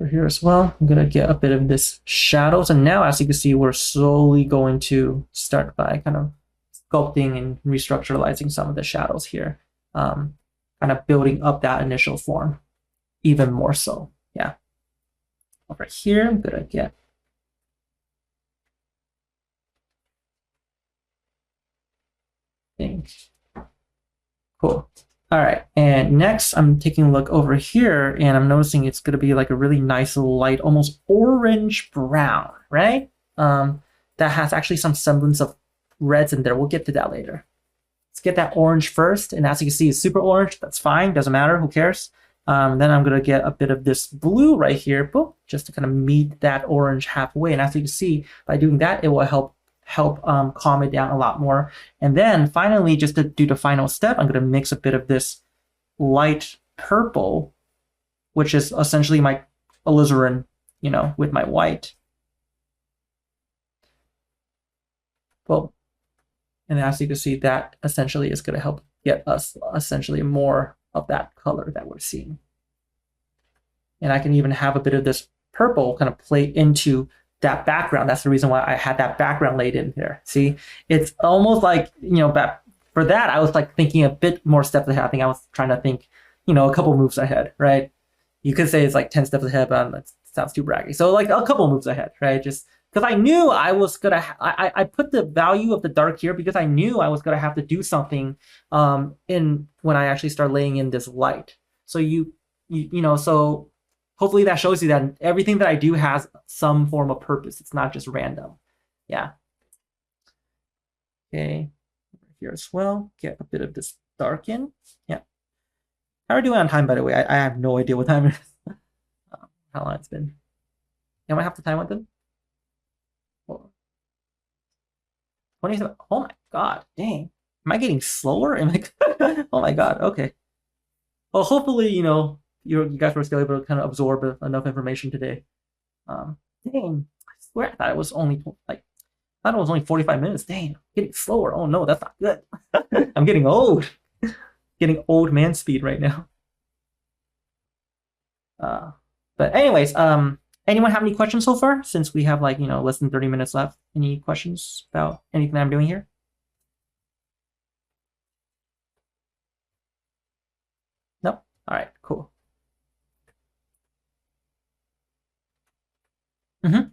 over here as well. I'm gonna get a bit of this shadows, and now as you can see, we're slowly going to start by kind of sculpting and restructuralizing some of the shadows here, kind of building up that initial form even more so. Yeah. Over here, I'm gonna get things. Cool. All right, and next I'm taking a look over here, and I'm noticing it's gonna be like a really nice light, almost orange brown, right? That has actually some semblance of reds in there. We'll get to that later. Let's get that orange first, and as you can see, it's super orange. That's fine, doesn't matter, who cares? Then I'm gonna get a bit of this blue right here, boom, just to kind of meet that orange halfway. And as you can see, by doing that, it will help calm it down a lot more. And then finally, just to do the final step, I'm gonna mix a bit of this light purple, which is essentially my alizarin, you know, with my white. Well, and as you can see, that essentially is gonna help get us essentially more of that color that we're seeing. And I can even have a bit of this purple kind of play into that background. That's the reason why I had that background laid in there. See, it's almost like, you know, for that, I was like thinking a bit more steps ahead. I think I was trying to think, you know, a couple moves ahead, right? You could say it's like 10 steps ahead, but that sounds too braggy. So like a couple moves ahead, right? Just because I knew I was gonna, I put the value of the dark here because I knew I was gonna have to do something in when I actually start laying in this light. So you know, so hopefully that shows you that everything that I do has some form of purpose. It's not just random. Yeah. Okay. Here as well, get a bit of this dark in. Yeah. How are we doing on time, by the way? I have no idea what time it is. How long it's been. Am I have to time with them? 27. Oh my god, dang. Am I getting slower? Am I oh my god, okay. Well, hopefully, you know, you guys were still able to kind of absorb enough information today. Dang, I swear I thought it was only like, I thought it was only 45 minutes. Dang, I'm getting slower. Oh no, that's not good. I'm getting old. Getting old man speed right now. But anyways, anyone have any questions so far? Since we have like, you know, less than 30 minutes left. Any questions about anything I'm doing here? No? All right, cool. Mm-hmm.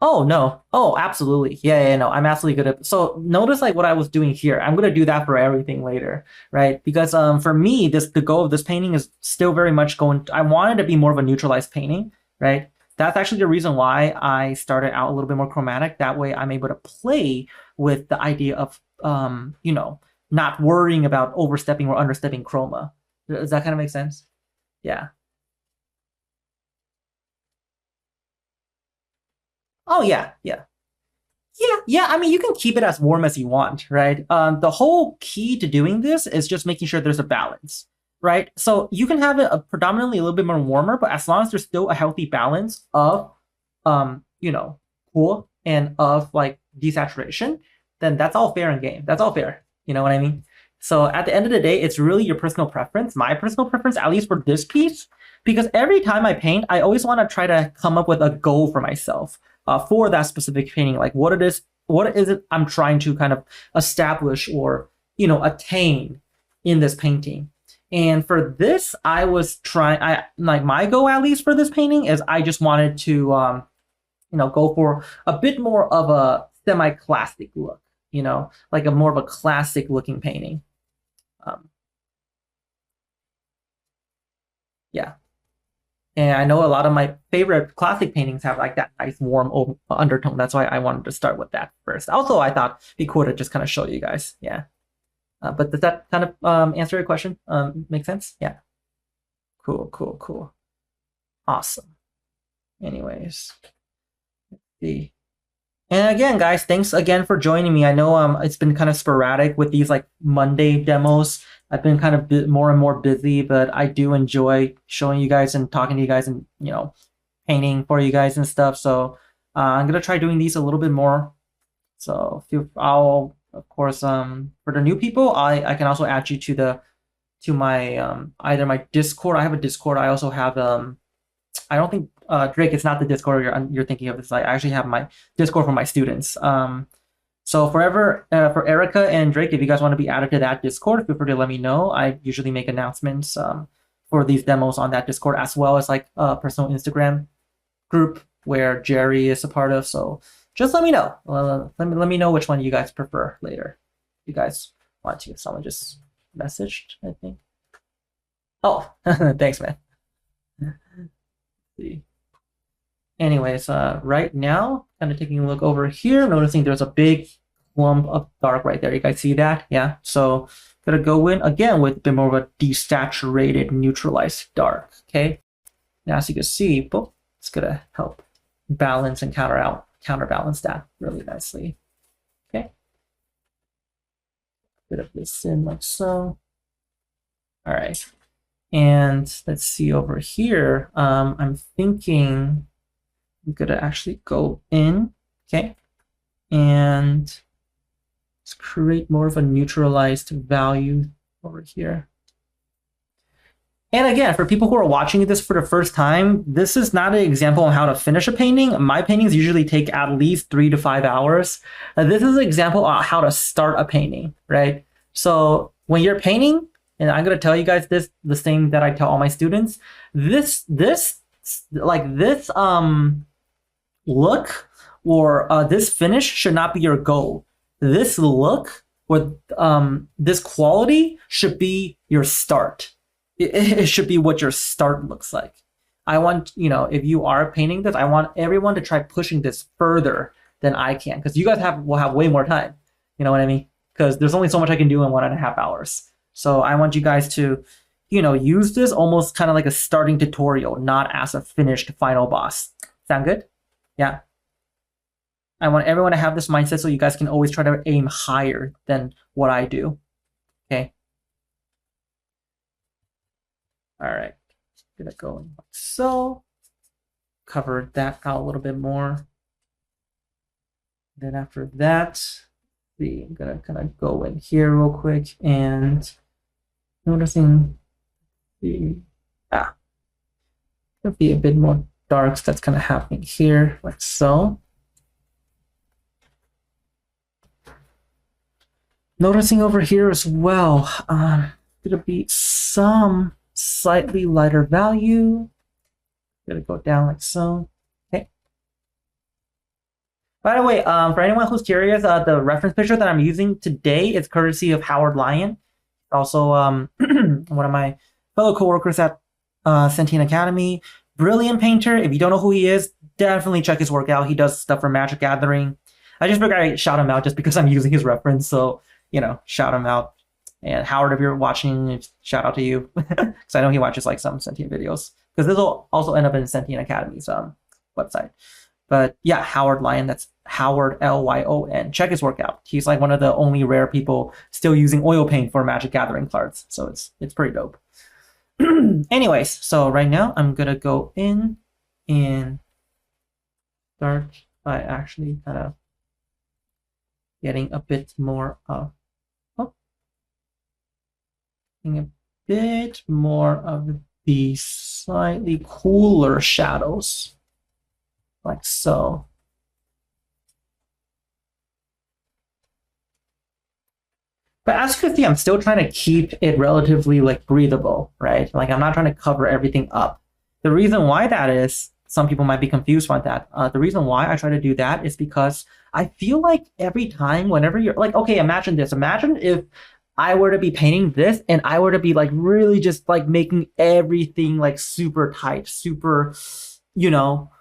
Oh no. Oh, absolutely. Yeah, no, I'm absolutely good at. So notice like what I was doing here. I'm gonna do that for everything later, right? Because for me, the goal of this painting is still very much going. I wanted to be more of a neutralized painting, right? That's actually the reason why I started out a little bit more chromatic. That way, I'm able to play with the idea of you know, not worrying about overstepping or understepping chroma. Does that kind of make sense? Yeah. Oh yeah, yeah. Yeah. I mean, you can keep it as warm as you want, right? The whole key to doing this is just making sure there's a balance, right? So you can have it predominantly a little bit more warmer, but as long as there's still a healthy balance of, you know, cool and of like desaturation, then that's all fair and game. That's all fair. You know what I mean? So at the end of the day, it's really your personal preference. My personal preference, at least for this piece, because every time I paint, I always want to try to come up with a goal for myself for that specific painting, like what is it I'm trying to kind of establish or, you know, attain in this painting. And for this, I was trying, I like my goal at least for this painting is I just wanted to, you know, go for a bit more of a semi-classic look, you know, like a more of a classic looking painting. Yeah. And I know a lot of my favorite classic paintings have like that nice warm undertone. That's why I wanted to start with that first. Also, I thought it'd be cool to just kind of show you guys. Yeah. But does that kind of answer your question? Make sense? Yeah. Cool. Awesome. Anyways, let's see. And again, guys, thanks again for joining me. I know it's been kind of sporadic with these like Monday demos. I've been kind of more and more busy, but I do enjoy showing you guys and talking to you guys and, you know, painting for you guys and stuff. So I'm gonna try doing these a little bit more. So I'll, of course, for the new people, I can also add you to the to my either my Discord. I have a Discord. I also have I don't think Drake, it's not the Discord you're thinking of. It's like I actually have my Discord for my students. So for Erica and Drake, if you guys want to be added to that Discord, feel free to let me know. I usually make announcements for these demos on that Discord, as well as like a personal Instagram group where Jerry is a part of. So just let me know. Let me know which one you guys prefer later. If you guys want to. Someone just messaged, I think. Oh, thanks, man. See. Anyways, right now, kind of taking a look over here, noticing there's a big clump of dark right there. You guys see that? Yeah. So gonna go in again with a bit more of a desaturated, neutralized dark. Okay. Now, as you can see, boom, it's gonna help balance and counterbalance that really nicely. Okay. Bit of this in like so. All right. And let's see over here. I'm thinking I'm gonna actually go in, okay, and let's create more of a neutralized value over here. And again, for people who are watching this for the first time, this is not an example on how to finish a painting. My paintings usually take at least 3 to 5 hours. This is an example on how to start a painting, right? So when you're painting, and I'm gonna tell you guys this, the same that I tell all my students, this look or this finish should not be your goal. This look or this quality should be your start. It should be what your start looks like. I want, you know, if you are painting this, I want everyone to try pushing this further than I can, because you guys will have way more time. You know what I mean? Because there's only so much I can do in 1.5 hours. So I want you guys to, you know, use this almost kind of like a starting tutorial, not as a finished final boss. Sound good? Yeah. I want everyone to have this mindset so you guys can always try to aim higher than what I do. Okay. All right. Gonna go in like so. Cover that out a little bit more. Then after that, I'm gonna kind of go in here real quick and noticing there'll be a bit more darks that's kind of happening here, like so. Noticing over here as well, gonna be some slightly lighter value. Gonna go down like so. Okay. By the way, for anyone who's curious, the reference picture that I'm using today is courtesy of Howard Lyon, also one of my fellow coworkers at Sentient Academy. Brilliant painter. If you don't know who he is, definitely check his work out. He does stuff for Magic Gathering. I just figured I'd shout him out just because I'm using his reference, so you know, shout him out. And Howard, if you're watching, shout out to you, because I know he watches like some Sentient videos. Because this will also end up in Sentient Academy's website. But yeah, Howard Lyon, that's Howard Lyon. Check his work out. He's like one of the only rare people still using oil paint for Magic Gathering cards, so it's pretty dope. Anyways, so right now I'm gonna go in and start by actually kind of getting a bit more of the slightly cooler shadows, like so. But as you can see, I'm still trying to keep it relatively like breathable, right? Like I'm not trying to cover everything up. The reason why that is, some people might be confused by that. The reason why I try to do that is because I feel like every time, whenever you're like, okay, imagine this. Imagine if I were to be painting this and I were to be like really just like making everything like super tight, super, you know,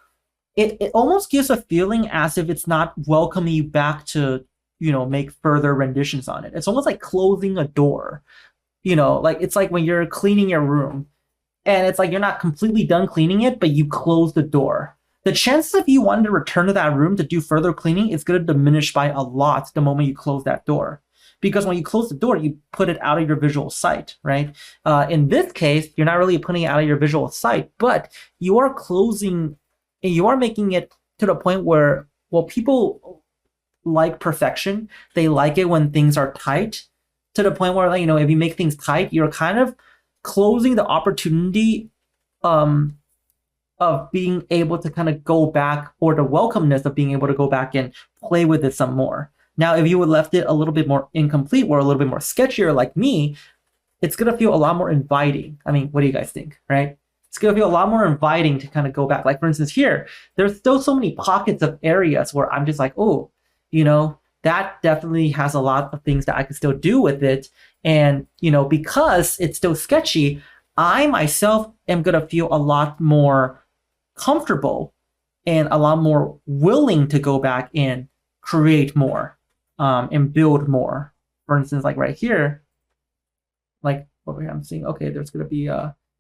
it almost gives a feeling as if it's not welcoming you back to, you know, make further renditions on it. It's almost like closing a door, you know, like it's like when you're cleaning your room and it's like you're not completely done cleaning it, but you close the door. The chances of you wanting to return to that room to do further cleaning is going to diminish by a lot the moment you close that door. Because when you close the door, you put it out of your visual sight, right? In this case, you're not really putting it out of your visual sight, but you are closing, you are making it to the point where, well, people like perfection. They like it when things are tight to the point where, like, if you make things tight, you're kind of closing the opportunity of being able to kind of go back, or the welcomeness of being able to go back and play with it some more. Now, if you would left it a little bit more incomplete or a little bit more sketchier like me, it's going to feel a lot more inviting. I mean, what do you guys think, right? It's going to feel a lot more inviting to kind of go back. Like, for instance, here, there's still so many pockets of areas where I'm just like, oh, that definitely has a lot of things that I could still do with it. And, because it's still sketchy, I myself am going to feel a lot more comfortable and a lot more willing to go back and create more and build more. For instance, like right here, like over here, I'm seeing, okay, there's going to be,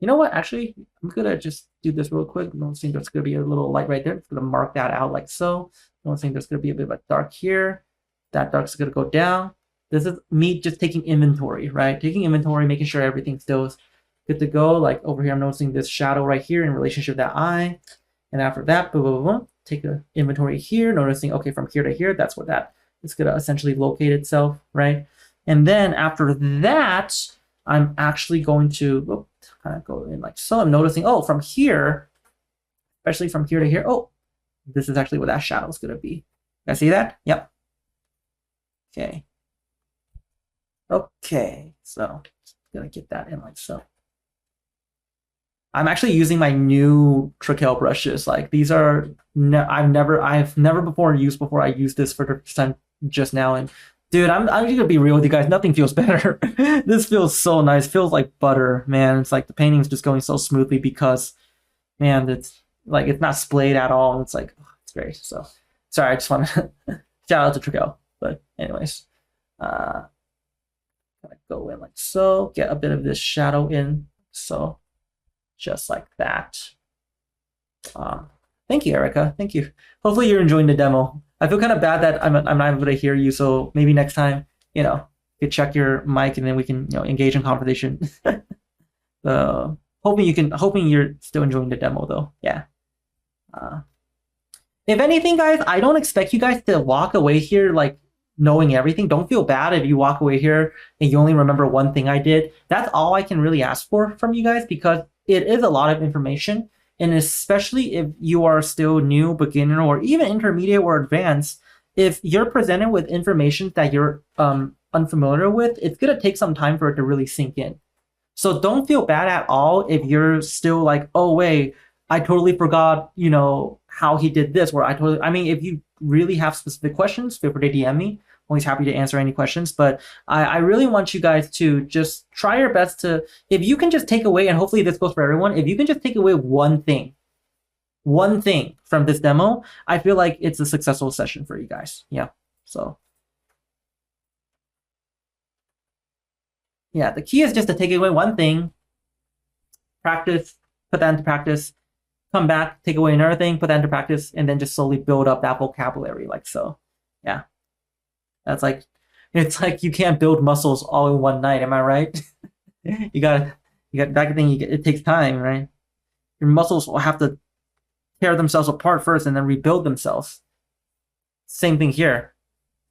you know what? Actually, I'm going to just do this real quick. I'm seeing there's going to be a little light right there. It's going to mark that out like so. I'm seeing there's going to be a bit of a dark here. That dark's going to go down. This is me just taking inventory, right? Taking inventory, making sure everything still is good to go. Like over here, I'm noticing this shadow right here in relationship to that eye. And after that, boom, boom, boom, take an inventory here, noticing, okay, from here to here, that's where that is going to essentially locate itself, right? And then after that, I'm actually going to kind of go in like so. I'm noticing, oh, from here, especially from here to here, oh, this is actually where that shadow is going to be. You guys see that? Yep. Okay. Okay, so I'm going to get that in like so. I'm actually using my new Treckel brushes. Like, these are I've never before used before. I used this for the first time just now, and dude, I'm just gonna be real with you guys. Nothing feels better. This feels so nice. Feels like butter, man. It's like the painting's just going so smoothly because, man, it's like it's not splayed at all. It's like, oh, it's great. So, sorry, I just want to shout out to Treckel. But anyways, gotta go in like so. Get a bit of this shadow in so. Just like that. Thank you, Erica. Thank you. Hopefully you're enjoying the demo. I feel kind of bad that I'm not able to hear you, so maybe next time, you could check your mic and then we can, engage in conversation. Hoping you're still enjoying the demo though. Yeah. If anything, guys, I don't expect you guys to walk away here like knowing everything. Don't feel bad if you walk away here and you only remember one thing I did. That's all I can really ask for from you guys, because it is a lot of information. And especially if you are still new, beginner, or even intermediate or advanced, if you're presented with information that you're unfamiliar with, it's going to take some time for it to really sink in. So don't feel bad at all if you're still like, oh, wait, I totally forgot, how he did this. I mean, if you really have specific questions, feel free to DM me. Always happy to answer any questions. But I really want you guys to just try your best to, if you can just take away, and hopefully this goes for everyone, if you can just take away one thing from this demo, I feel like it's a successful session for you guys. Yeah. So yeah, the key is just to take away one thing, practice, put that into practice, come back, take away another thing, put that into practice, and then just slowly build up that vocabulary like so. Yeah. That's like, it's like you can't build muscles all in one night. Am I right? you got that thing. It takes time, right? Your muscles will have to tear themselves apart first and then rebuild themselves. Same thing here.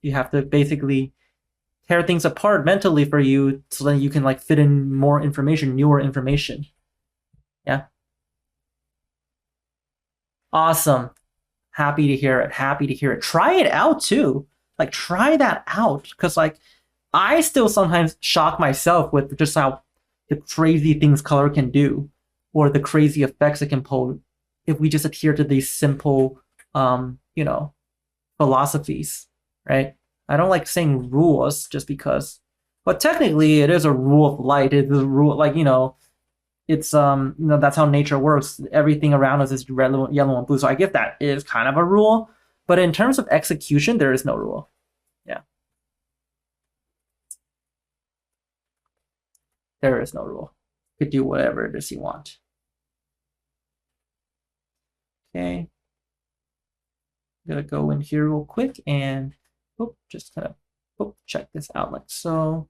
You have to basically tear things apart mentally for you so that you can like fit in more information, newer information. Yeah. Awesome. Happy to hear it. Happy to hear it. Try it out too. Like, try that out, because like I still sometimes shock myself with just how the crazy things color can do, or the crazy effects it can pull if we just adhere to these simple philosophies, right? I don't like saying rules just because, but technically it is a rule of light. It's a rule, like, it's that's how nature works. Everything around us is red, yellow, and blue. So I guess that is kind of a rule. But in terms of execution, there is no rule. Yeah. There is no rule. You could do whatever it is you want. Okay. I'm going to go in here real quick and just kind of check this out like so.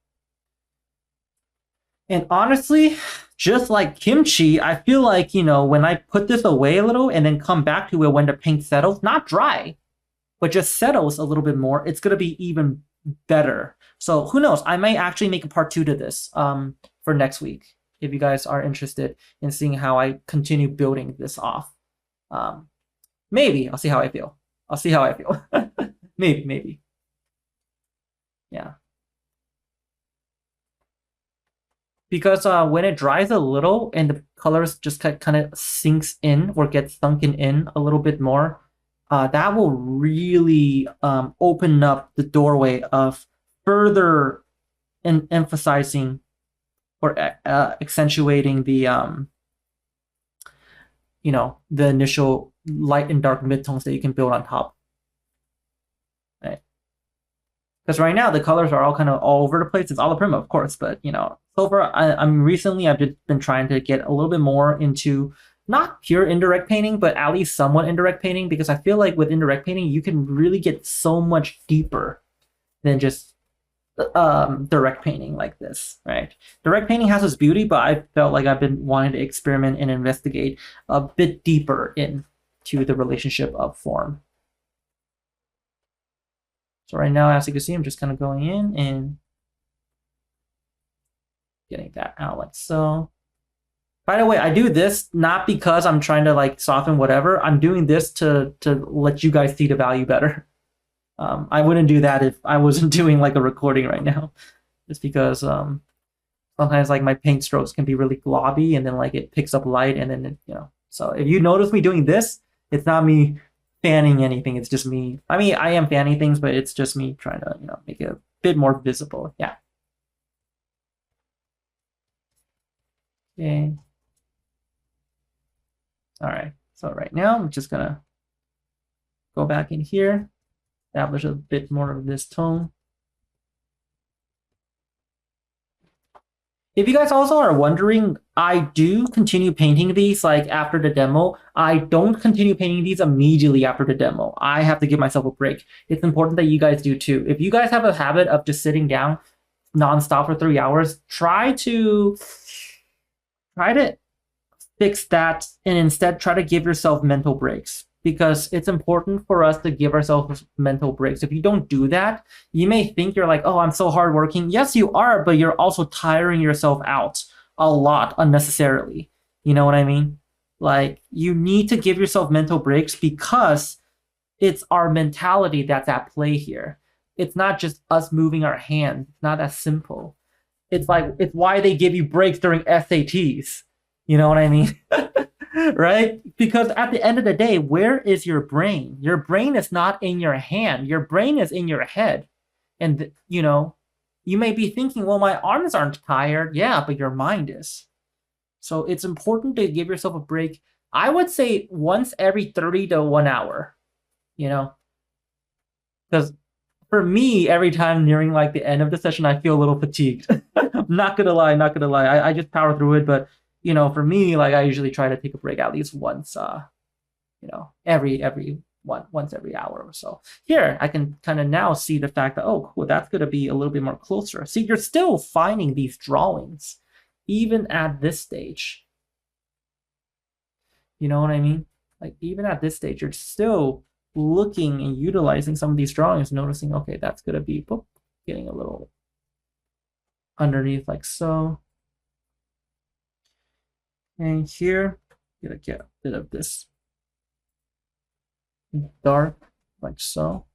And honestly, just like kimchi, I feel like, when I put this away a little and then come back to it when the paint settles, not dry, but just settles a little bit more, it's going to be even better. So who knows? I might actually make a part 2 to this for next week if you guys are interested in seeing how I continue building this off. Maybe I'll see how I feel. I'll see how I feel. maybe. Yeah. Because when it dries a little and the colors just kind of sinks in or gets sunken in a little bit more, that will really open up the doorway of further emphasizing or accentuating the the initial light and dark midtones that you can build on top. Right? Because right now the colors are all kind of all over the place. It's Alla Prima, of course, but so far I'm recently I've been trying to get a little bit more into not pure indirect painting, but at least somewhat indirect painting, because I feel like with indirect painting you can really get so much deeper than just direct painting like this, right? Direct painting has its beauty, but I felt like I've been wanting to experiment and investigate a bit deeper into the relationship of form. So right now, as you can see, I'm just kind of going in and getting that out like so. By the way, I do this not because I'm trying to like soften whatever. I'm doing this to let you guys see the value better. I wouldn't do that if I wasn't doing like a recording right now. Just because sometimes like my paint strokes can be really globby and then like it picks up light and then So if you notice me doing this, it's not me fanning anything. It's just me. I mean, I am fanning things, but it's just me trying to make it a bit more visible. Yeah. Okay. All right. So right now I'm just gonna go back in here, establish a bit more of this tone. If you guys also are wondering, I do continue painting these like after the demo. I don't continue painting these immediately after the demo. I have to give myself a break. It's important that you guys do too. If you guys have a habit of just sitting down nonstop for 3 hours, try to fix that and instead try to give yourself mental breaks, because it's important for us to give ourselves mental breaks. If you don't do that, you may think you're like, oh, I'm so hardworking. Yes, you are, but you're also tiring yourself out a lot unnecessarily. You know what I mean? Like, you need to give yourself mental breaks because it's our mentality that's at play here. It's not just us moving our hands. It's not that simple. It's why they give you breaks during SATs. You know what I mean? Right? Because at the end of the day, where is your brain? Your brain is not in your hand. Your brain is in your head. And, you may be thinking, well, my arms aren't tired. Yeah, but your mind is. So it's important to give yourself a break. I would say once every 30 to 1 hour, because for me, every time nearing like the end of the session, I feel a little fatigued. Not gonna lie. I just power through it, but for me, like I usually try to take a break at least once, once every hour or so. Here, I can kind of now see the fact that, oh, cool, that's gonna be a little bit more closer. See, you're still finding these drawings, even at this stage. You know what I mean? Like even at this stage, you're still looking and utilizing some of these drawings, noticing, okay, that's gonna be getting a little underneath like so. And here, gonna get a bit of this dark, like so.